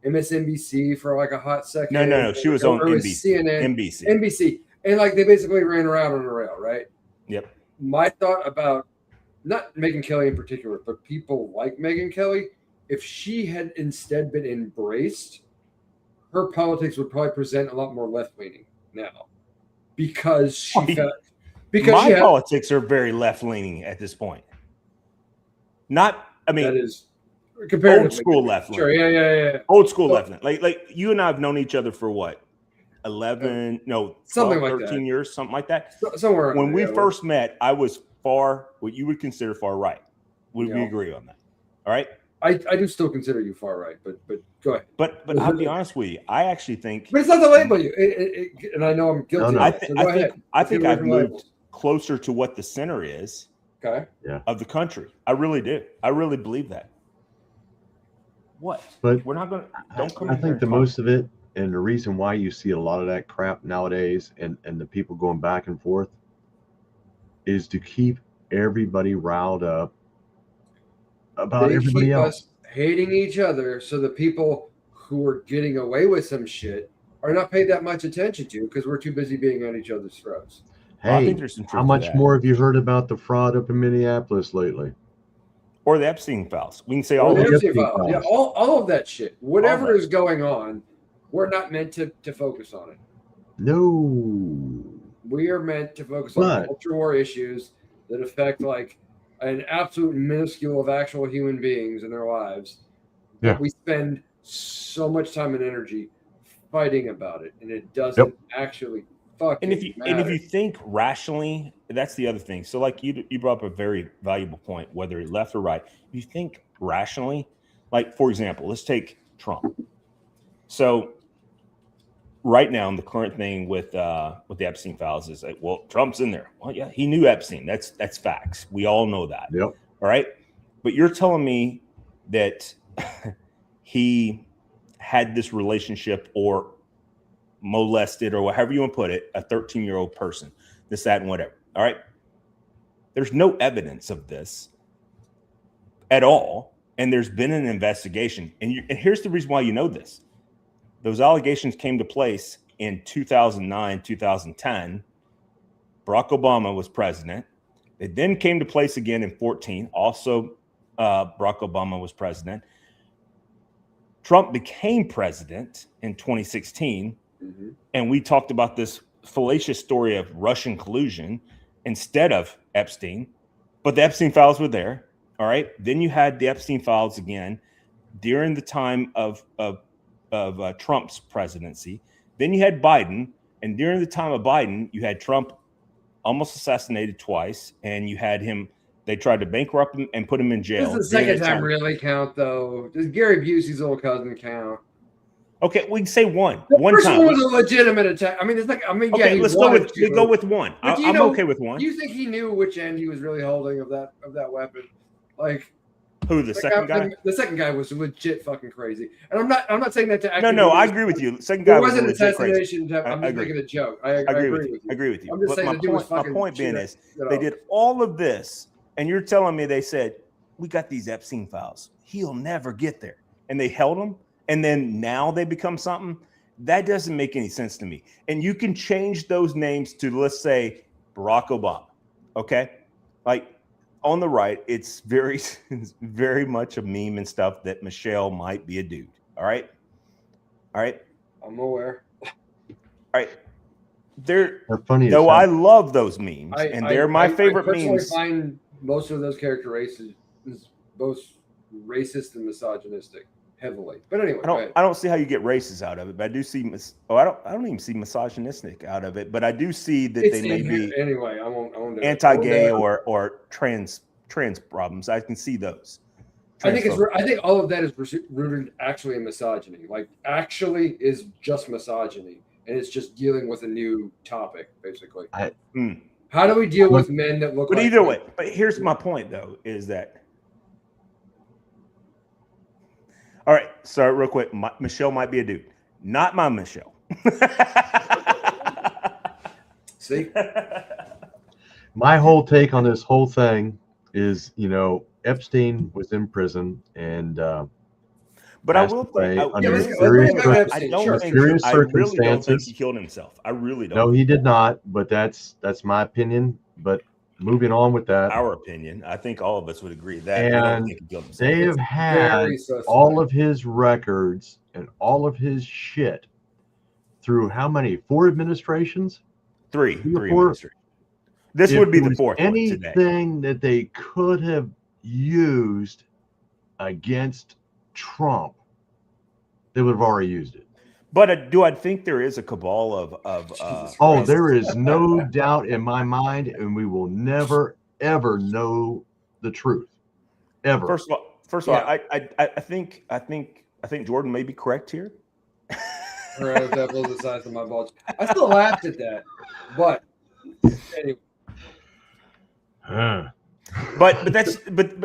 MSNBC for like a hot second. No. She was on NBC. NBC. And like they basically ran around on a rail, right? Yep. My thought about not Megyn Kelly in particular, but people like Megyn Kelly, if she had instead been embraced, her politics would probably present a lot more left-leaning now. Because my politics are very left-leaning at this point. That is old school left. Sure, yeah. Old school left. Like you and I have known each other for what? 12, 13 years, something like that. Somewhere. When we first met, I was what you would consider far right. Would we agree on that? All right. I do still consider you far right, but go ahead. But I'll be honest with you. I actually think. But it's not the label you. And I know I'm guilty. No. I think I've moved closer to what the center is. Okay. Yeah. Of the country. I really do. I really believe that. What? But we're not going to. Don't come. I think the most of it, and the reason why you see a lot of that crap nowadays, and the people going back and forth, is to keep everybody riled up about everybody else. Us hating each other, so the people who are getting away with some shit are not paid that much attention to because we're too busy being on each other's throats. Hey, I think there's some how much more have you heard about the fraud up in Minneapolis lately? Or the Epstein files. We can say all the Epstein files. Yeah, all of that shit. Whatever is going on, we're not meant to focus on it. No. We are meant to focus on culture war issues that affect like an absolute minuscule of actual human beings in their lives. Yeah. We spend so much time and energy fighting about it, and it doesn't actually fucking matter. And if you think rationally, that's the other thing. So like you brought up a very valuable point, whether left or right. If you think rationally, like for example, let's take Trump. So right now, the current thing with the Epstein files is like, well, Trump's in there. Well, yeah, he knew Epstein. That's facts. We all know that. Yep. All right. But you're telling me that he had this relationship or molested or however you want to put it, a 13-year-old person, this, that, and whatever. All right. There's no evidence of this at all. And there's been an investigation. And here's the reason why you know this. Those allegations came to place in 2009, 2010. Barack Obama was president. They then came to place again in 2014. Also, Barack Obama was president. Trump became president in 2016. Mm-hmm. And we talked about this fallacious story of Russian collusion instead of Epstein. But the Epstein files were there. All right. Then you had the Epstein files again during the time of Trump's presidency. Then you had Biden, and during the time of Biden, you had Trump almost assassinated twice, and you had him. They tried to bankrupt him and put him in jail. Does the second time really count, though? Does Gary Busey's little cousin count? Okay, we can say one. The one first time one was a legitimate attack. I mean, it's like okay. Yeah, let's go with one. I'm okay with one. Do you think he knew which end he was really holding of that weapon? Like. Who, the second guy? The second guy was legit fucking crazy, and I'm not saying that to. No, I agree with you. The second guy wasn't legit assassination. Crazy. I'm just making a joke. I agree with you. I agree with you. I'm just saying my point being is they did all of this, and you're telling me they said we got these Epstein files. He'll never get there, and they held him, and then now they become something that doesn't make any sense to me. And you can change those names to, let's say, Barack Obama. Okay, like. On the right, it's very much a meme and stuff that Michelle might be a dude. All right. All right. I'm aware. All right. They're funny. No, I love those memes, and they're my favorite I personally memes. find most of those character races both racist and misogynistic heavily. But anyway, I don't see how you get racist out of it, but I do see. I don't even see misogynistic out of it, but I do see that they may be anyway. I won't anti-gay or trans problems. I can see those. I think all of that is rooted actually in misogyny. Like, actually is just misogyny, and it's just dealing with a new topic, basically. How do we deal with men that look? But either way, but here's my point, though, is that. All right, sorry, real quick. Michelle might be a dude, not my Michelle. See, my whole take on this whole thing is, Epstein was in prison and but I will say under serious circumstances. I really don't think he killed himself. I really don't. No, he did not, but that's my opinion. But moving on with that, our opinion, I think all of us would agree that and they have had all of his records and all of his shit through how many? 4 administrations? Three administrations. This would be the fourth. Anything that they could have used against Trump, they would have already used it. But do I think there is a cabal of there is no doubt in my mind, and we will never ever know the truth, ever. First of all, I think Jordan may be correct here. Right, that was the size of my balls. I still laughed at that, but anyway. But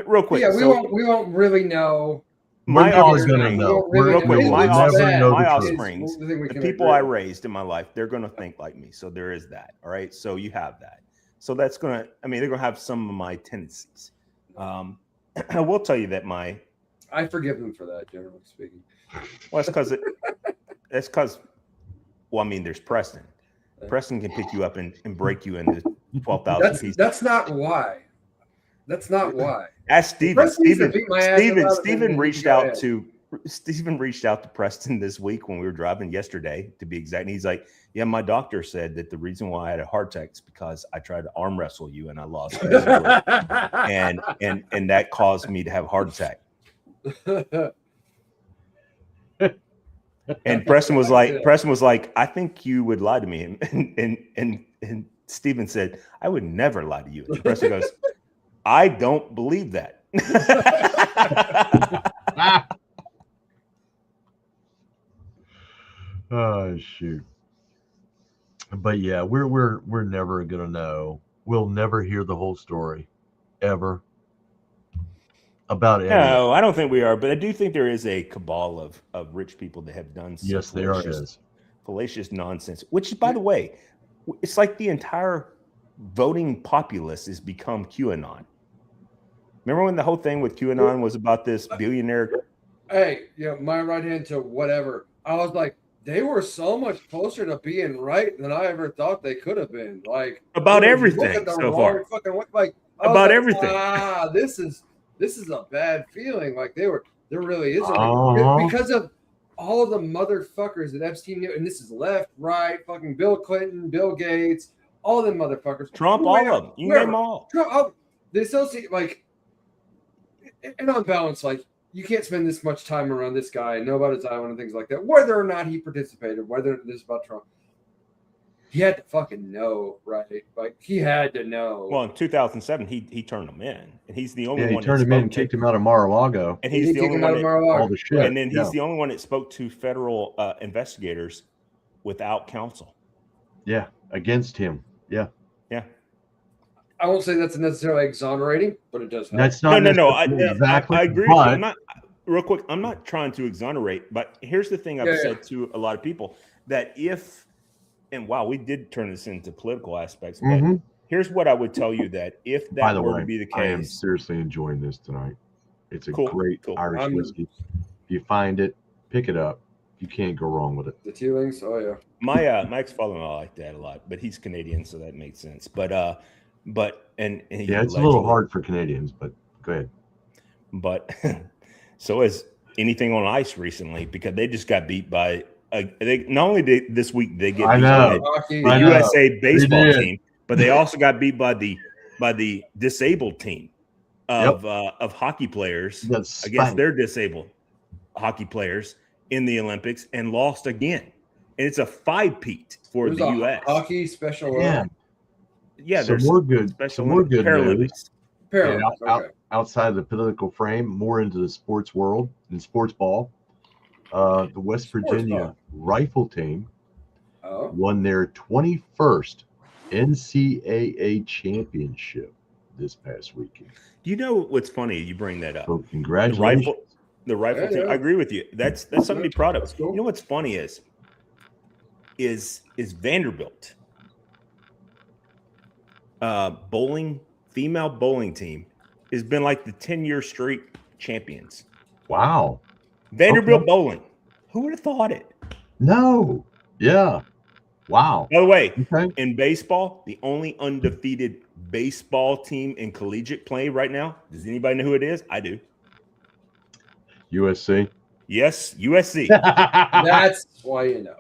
real quick. Yeah, we won't really know. My offspring, the people I raised in my life, they're going to think like me. So there is that. All right. So you have that. So that's going to, they're going to have some of my tendencies. I will tell you that I forgive them for that, generally speaking. Well, that's because, there's Preston. Preston can pick you up and break you into 12,000 pieces. That's not why. That's not why. Ask Steven. Steven reached out to Preston this week when we were driving yesterday, to be exact. And he's like, "Yeah, my doctor said that the reason why I had a heart attack is because I tried to arm wrestle you and I lost, and that caused me to have a heart attack." And Preston was like, "I think you would lie to me," and Steven said, "I would never lie to you." And Preston goes, "I don't believe that." Oh shoot! But yeah, we're never gonna know. We'll never hear the whole story, ever. About it. No, I don't think we are, but I do think there is a cabal of rich people that have done some fallacious nonsense. Which, by the way, it's like the entire voting populace has become QAnon. Remember when the whole thing with QAnon was about this billionaire? Hey, my right hand to whatever. I was like, they were so much closer to being right than I ever thought they could have been. Like, about everything so far. About everything. This is a bad feeling. Like there really is because of all of the motherfuckers that Epstein knew, and this is left, right, fucking Bill Clinton, Bill Gates, all them motherfuckers. Trump, all of them. You name them all. Trump, the associate, like, and on balance, like, you can't spend this much time around this guy and know about his island and things like that, whether or not he participated, whether this is about Trump. He had to fucking know, right? Like, he had to know. Well, in 2007, he turned him in, and he's the only one. He turned him in and kicked him out of Mar-a-Lago. And he's the only one all the shit. And then he's the only one that spoke to federal investigators without counsel. Yeah, against him. Yeah. Yeah. I won't say that's necessarily exonerating, but it does help. That's not no. Exactly. I agree. But, real quick, I'm not trying to exonerate, but here's the thing I've said to a lot of people, that if, and wow, we did turn this into political aspects, but here's what I would tell you, that if that were to be the case. I am seriously enjoying this tonight. It's a great Irish whiskey. If you find it, pick it up. You can't go wrong with it. The Teelings, oh yeah. My ex-father-in-law liked that a lot, but he's Canadian, so that makes sense. But it's a little hard for Canadians, but go ahead. But so is anything on ice recently, because they just got beat by they not only did this week they get I beat know. by Hockey. the I know. USA baseball They did. team, but they also got beat by the disabled team of hockey players That's against spanked. their disabled hockey players in the Olympics and lost again. And it's a 5-peat for There's the a U.S. hockey special. Yeah. Yeah, Some there's more good. Special Some more Olympics, good news. Paralympics. Parallel. Yeah, outside of the political frame, more into the sports world and sports ball. The West Sports Virginia ball. rifle team Oh, won their 21st NCAA championship this past weekend. Do you know what's funny? You bring that up. So congratulations. The rifle Yeah, team. yeah. I agree with you. That's something to be proud of. That's cool. You know what's funny is Vanderbilt female bowling team has been like the 10-year straight champions. Wow. Vanderbilt Okay. bowling. Who would have thought it? No. Yeah. Wow. By the way, Okay. in baseball, the only undefeated baseball team in collegiate play right now. Does anybody know who it is? I do. USC. Yes, USC. that's why you know.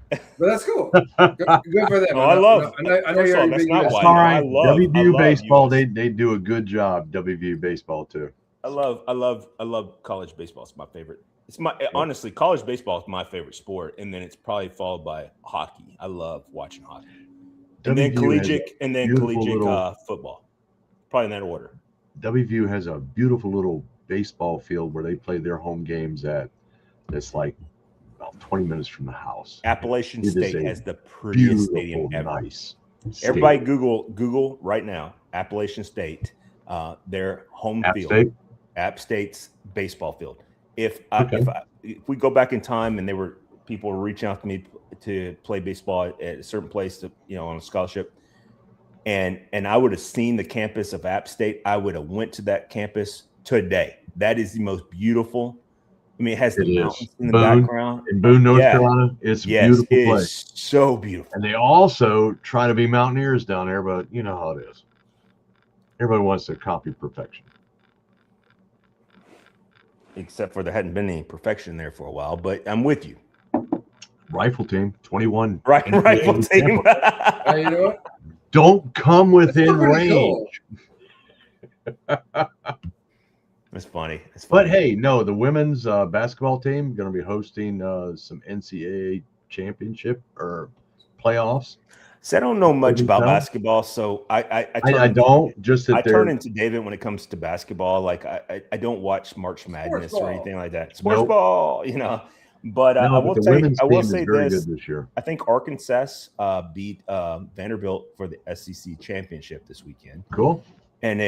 But that's cool. Good for them. Oh, I love. I know First you're of all, a that's big not US why. All No, right. I love WVU baseball, USC. they do a good job. WVU baseball too. I love college baseball. It's my favorite. Honestly, college baseball is my favorite sport, and then it's probably followed by hockey. I love watching hockey, and then collegiate football. Probably in that order. WVU has a beautiful little baseball field where they play their home games at. That's like about 20 minutes from the house. Appalachian It is State a has the prettiest stadium Beautiful, ever. nice. Everybody, stadium. Google right now. Appalachian State, their home App field, State? App State's baseball field. If we go back in time and people were reaching out to me to play baseball at a certain place on a scholarship, and I would have seen the campus of App State, I would have went to that campus today. That is the most beautiful. I mean, it has the mountains in the background. In Boone, North Carolina, it's a beautiful place. It's so beautiful. And they also try to be mountaineers down there, but you know how it is. Everybody wants to copy perfection. Except for there hadn't been any perfection there for a while, but I'm with you. Rifle team, 21. Rifle team. You know what? Don't come within That's pretty range. cool. It's funny. But hey, no, the women's basketball team going to be hosting some NCAA championship or playoffs. So I don't know much about basketball, so I turn into David when it comes to basketball. Like I don't watch March Madness or anything like that. Sports ball, But I will say this year. I think Arkansas beat Vanderbilt for the SEC championship this weekend. Cool. And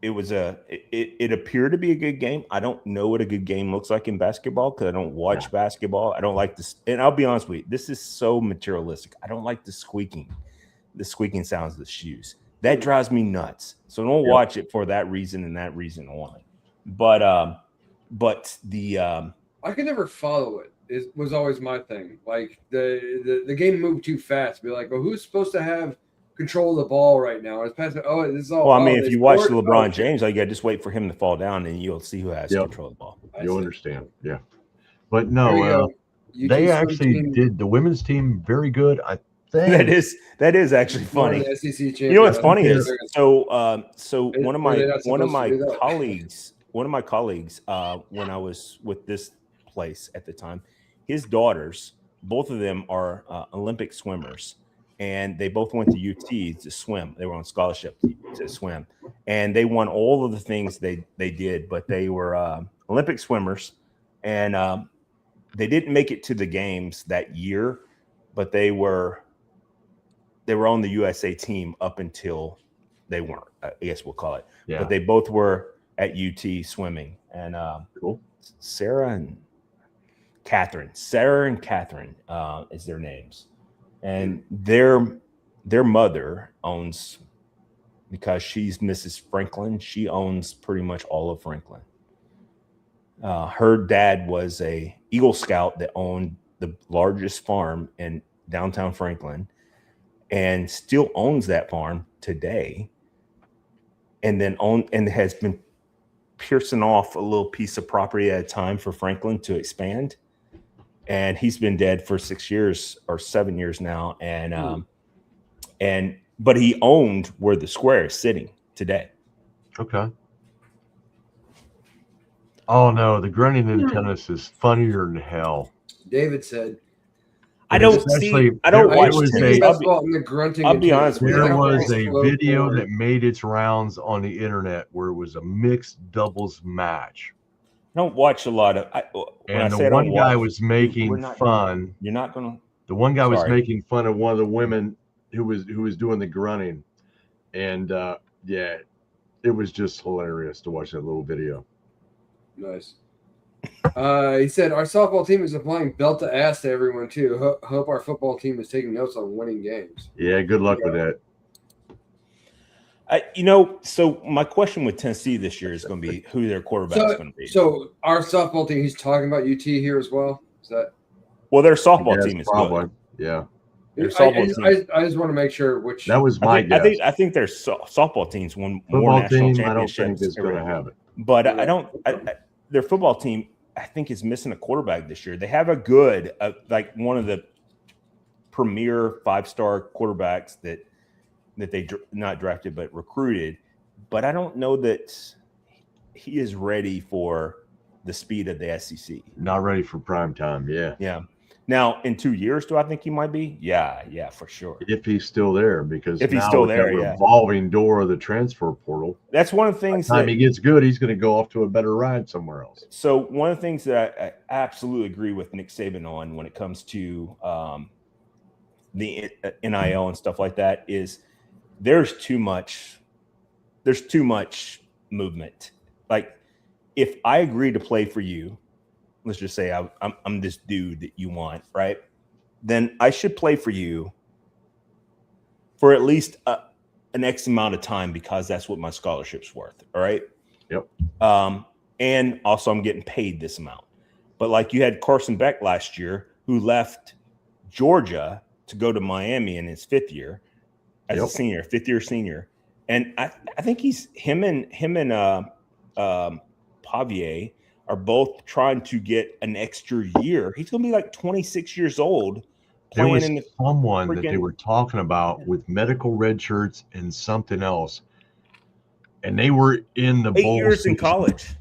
it appeared to be a good game. I don't know what a good game looks like in basketball because I don't watch basketball. I don't like this. And I'll be honest with you, this is so materialistic. I don't like the squeaking sounds of the shoes. That drives me nuts. So don't watch it for that reason and that reason only. But the I could never follow it. It was always my thing. Like the game moved too fast. Be like, well, who's supposed to have control of the ball right now? It's passing. Oh, this is all. Well, I mean, if you watch LeBron James, all you got to just wait for him to fall down, and you'll see who has control of the ball. You'll understand. Yeah, but no, they actually did the women's team very good. I think that is actually funny. You know what's funny is so one of my colleagues when I was with this place at the time, his daughters, both of them are Olympic swimmers. And they both went to UT to swim. They were on scholarship to swim, and they won all of the things they did. But they were Olympic swimmers, and they didn't make it to the games that year. But they were on the USA team up until they weren't. I guess we'll call it. Yeah. But they both were at UT swimming, and cool. Sarah and Catherine is their names. And their mother owns, because she's Mrs. Franklin, she owns pretty much all of Franklin. Her dad was a Eagle Scout that owned the largest farm in downtown Franklin and still owns that farm today. And has been piercing off a little piece of property at a time for Franklin to expand. and he's been dead for 6 years or 7 years now. But he owned where the square is sitting today. Okay. Oh no, the grunting in tennis is funnier than hell. David said, I don't watch tennis. I'll be honest with you. There was a video that made its rounds on the internet where it was a mixed doubles match. I don't watch a lot of. And the one guy was making fun. You're not gonna. The one guy was making fun of one of the women who was doing the grunting, and yeah, it was just hilarious to watch that little video. Nice. He said our softball team is applying belt to ass to everyone too. Hope our football team is taking notes on winning games. Yeah, good luck with that. So my question with Tennessee this year is going to be who their quarterback is going to be. So our softball team, he's talking about UT here as well. Is that? Well, their softball team is good. Yeah. I just want to make sure which. That was my guess. I think their softball teams won football more national team, championships. I don't think is going to have it. But their football team, I think, is missing a quarterback this year. They have a good, like one of the premier 5-star quarterbacks that they not drafted but recruited. But I don't know that he is ready for the speed of the SEC. Not ready for prime time. Yeah. Yeah. Now, in 2 years, do I think he might be? Yeah, for sure. If he's still there, because if he's still there, revolving door of the transfer portal. That's one of the things. By the time he gets good, he's going to go off to a better ride somewhere else. So one of the things that I absolutely agree with Nick Saban on when it comes to the NIL and stuff like that is there's too much movement. Like, if I agree to play for you, let's just say I'm this dude that you want, right? Then I should play for you for at least an X amount of time because that's what my scholarship's worth, all right? Yep. And also I'm getting paid this amount. But like you had Carson Beck last year who left Georgia to go to Miami in his 5th year as a senior, 5th-year senior. And I think him and Pavier are both trying to get an extra year. He's going to be like 26 years old. There was someone that they were talking about with medical red shirts and something else. And they were in the 8 years in college.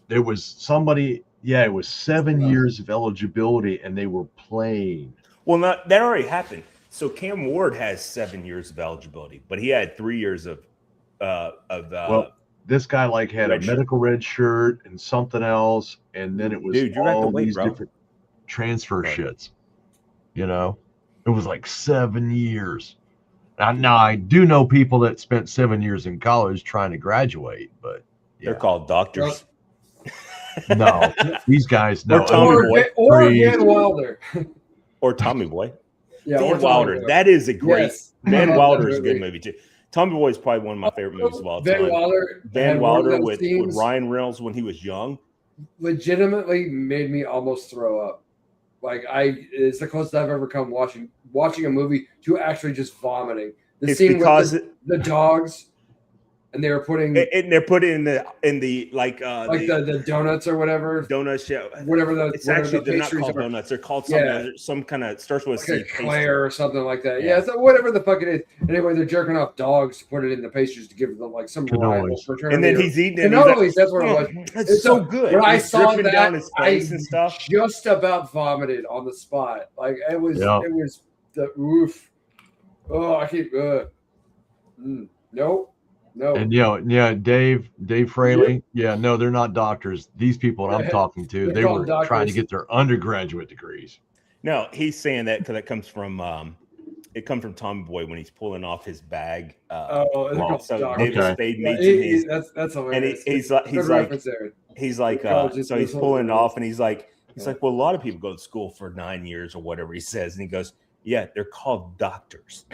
There was somebody, it was 7 years of eligibility, and they were playing. Well, that already happened. So Cam Ward has 7 years of eligibility, but he had 3 years of this guy had a medical red shirt and something else, and then it was all these different transfer shits. You know, it was like 7 years. Now I do know people that spent 7 years in college trying to graduate, but they're called doctors. No, these guys know. Or Van Wilder. Or Tommy Boy. Yeah, Van Wilder. That is a great. Van Wilder is a good movie too. Tommy Boy is probably one of my favorite movies of all time. Van Wilder with Ryan Reynolds when he was young. Legitimately made me almost throw up. Like it's the closest I've ever come watching a movie to actually just vomiting. The scene with the dogs, and they were putting they're putting in the the donuts or whatever donuts. Yeah, whatever they're not called donuts. They're called something. Some kind of starts with like Claire or something like that. Yeah, so whatever the fuck it is. Anyway, they're jerking off dogs to put it in the pastries to give them some rival. And then he's eating it. Cannolis, that's what it was. It's so good. When I saw that, down his face and stuff. Just about vomited on the spot. Like it was the roof. Oh, I keep nope. No. And Dave Fraley. Yeah, no, they're not doctors. These people that I'm talking to, they were trying to get their undergraduate degrees. No, he's saying that because it comes from Tommy Boy when he's pulling off his bag. David Spade meets him. That's hilarious. And he's like, so he's pulling it off, and he's like, well, a lot of people go to school for 9 years or whatever he says, and he goes, yeah, they're called doctors.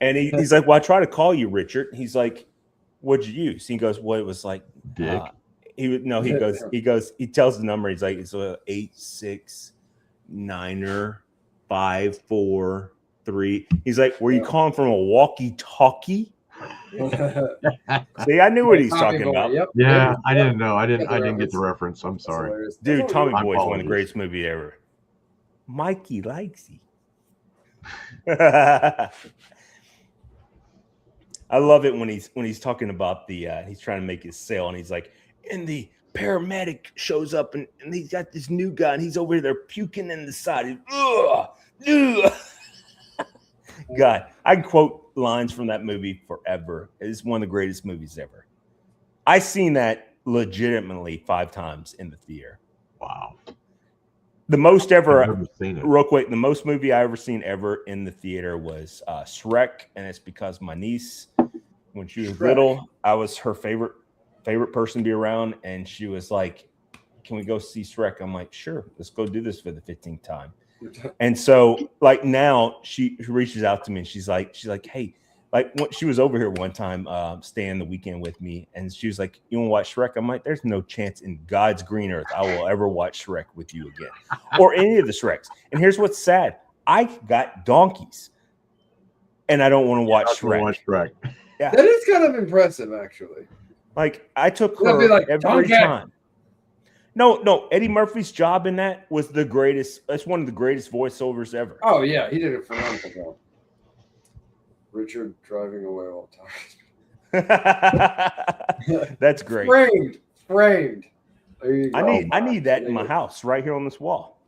And he's like, well, I try to call you, Richard. He's like, what'd you use? He goes, well, it was like dick. He tells the number. He's like, it's a 869er 543. He's like, were you calling from a walkie-talkie? See, I knew what he's Tommy talking Boy, about. Yep. Yeah, I didn't know. I didn't Got the get the reference. reference. I'm That's sorry. hilarious. Dude, That's Tommy My Boy is one of the apologies. greatest movies ever. Mikey likes you. I love it when he's talking about the he's trying to make his sale and he's like, and the paramedic shows up and he's got this new guy and he's over there puking in the side. He's, ugh, ugh. God, I can quote lines from that movie forever. It's one of the greatest movies ever. I've seen that legitimately 5 times in the theater. Wow. The most I've ever, never seen it. real quick, the most movie I ever seen ever in the theater was Shrek, and it's because my niece, when she was little, I was her favorite person to be around, and she was like, "Can we go see Shrek?" I'm like, "Sure, let's go do this for the 15th time." And so, like now, she reaches out to me and she's like, "Hey." Like she was over here one time, staying the weekend with me, and she was like, "You want to watch Shrek?" I'm like, "There's no chance in God's green earth I will ever watch Shrek with you again, or any of the Shreks." And here's what's sad: I got donkeys, and I don't want to watch Not gonna Shrek. watch Shrek. Yeah, That is kind of impressive, actually. like I took That'd be her like, every "Donkey!" time. No, Eddie Murphy's job in that was the greatest. That's one of the greatest voiceovers ever. Oh yeah, he did it for phenomenal. Richard driving away all the time. That's great. Framed. There you go. I need that in my house, right here on this wall,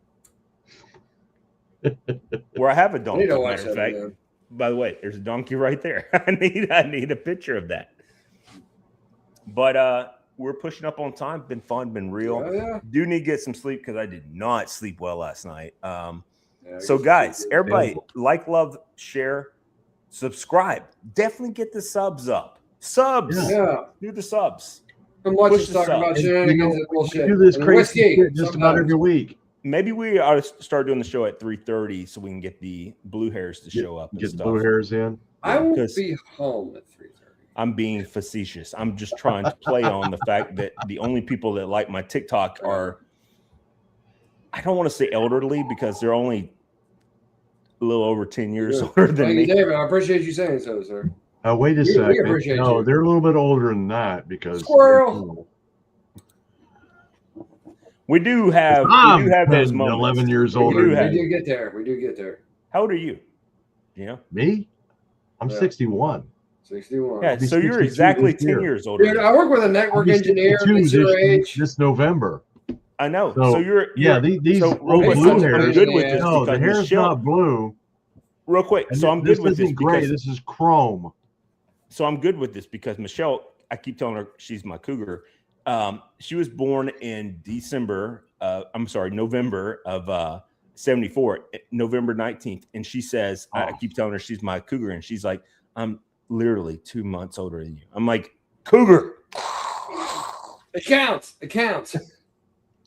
where I have a I donkey. need to watch Matter of that fact, again. by the way, there's a donkey right there. I need a picture of that. But we're pushing up on time. Been fun, been real. Yeah. Do need to get some sleep because I did not sleep well last night. Yeah, So I guys, guess everybody like, love, share, subscribe. Definitely get the subs up. Subs. Yeah. Do the subs. I'm watching Push this talking up. about And, shenanigans and we bullshit. do this And crazy whiskey, shit just about sometimes. every week. Maybe we ought to start doing the show at 3:30 so we can get the blue hairs to show up. And Get the stuff. blue hairs in. I won't Because- be home at 3:30. I'm being facetious. I'm just trying to play on the fact that the only people that like my TikTok are, I don't want to say elderly because they're only a little over 10 years Good. older than Thank you, me. David. I appreciate you saying so, sir. Wait a We second. appreciate No, you. they're a little bit older than that because Squirrel. We do have I'm those 10, moments. 11 years We older do than have- We do get there. We do get there. How old are you? You know? me. I'm Yeah. 61. 61. Yeah, be so you're 62 exactly this 10 year. years older. Dude, than I me. work with a I'll network be engineer 62 that's your age. this November. I know. So, So you're yeah, you're- these so old real quick, blue I'm hairs. good with this No, the because hair's Michelle. not blue. Real quick, And so I'm this good with this isn't gray. because This is chrome. So I'm good with this because Michelle, I keep telling her she's my cougar. She was born in November of 74, November 19th. And she says, I keep telling her she's my cougar. And she's like, I'm literally 2 months older than you. I'm like, cougar. It counts. It counts.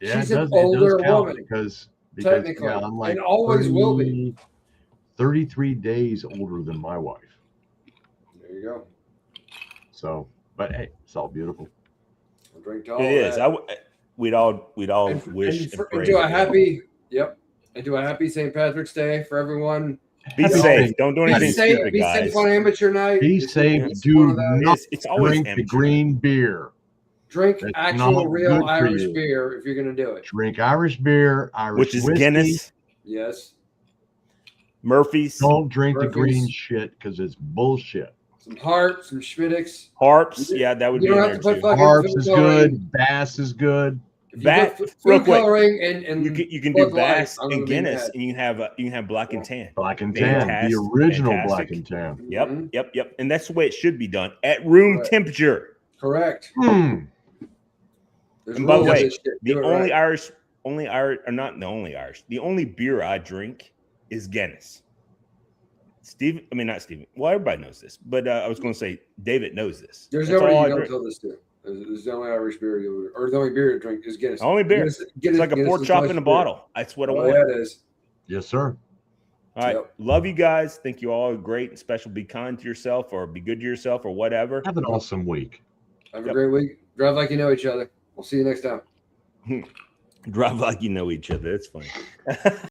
Yeah, She's it an does, older count woman, because technically, yeah, I'm like and always will be. 33 days older than my wife. There you go. So, but hey, it's all beautiful. I'll drink to all It is. that. We'd all And wish and and pray. do a that- happy, and do a happy St. Patrick's Day for everyone. Be Happy safe. St. Don't do Be anything safe. stupid, Be guys. safe on amateur night. Be It's- safe. it's Do one of those. not It's always drink the amateur. green beer. Drink That's actual, not good real for Irish you. beer if you're going to do it. Drink Irish beer, Irish Which is whiskey. Guinness, Yes. Murphy's, Don't drink the Murphy's. green shit because it's bullshit. Some Hart, some Schmiddix. Harps. Yeah, that would You be in don't there have to put too. fucking Harps food is coloring. good. Bass is good. If you Bat- put real food quick. coloring and You can do Bud Light, Bass I'm gonna and be Guinness, mad. and you can have black and tan. Black and tan. Fantastic. The original Fantastic. black and tan. Yep, Mhm. yep. And that's the way it should be done at room Right. temperature. Correct. Mm. There's And by the rules to way, this shit. The Do it only right. Irish, or not the only Irish, the only beer I drink is Guinness. Not Steven. Well, everybody knows this, but I was going to say David knows this. There's That's nobody all you I don't drink. tell this to. There's the only Irish beer you or the only beer to drink is Guinness. Only beer. Guinness, It's like a Guinness pork is chop nice in a beer. bottle. That's what I Oh, want. yeah, it is. Yes, sir. All right. Yep. Love you guys. Think you all are great and special. Be kind to yourself or be good to yourself or whatever. Have an awesome week. Have Yep. a great week. Drive like you know each other. We'll see you next time. Drive like you know each other. That's funny.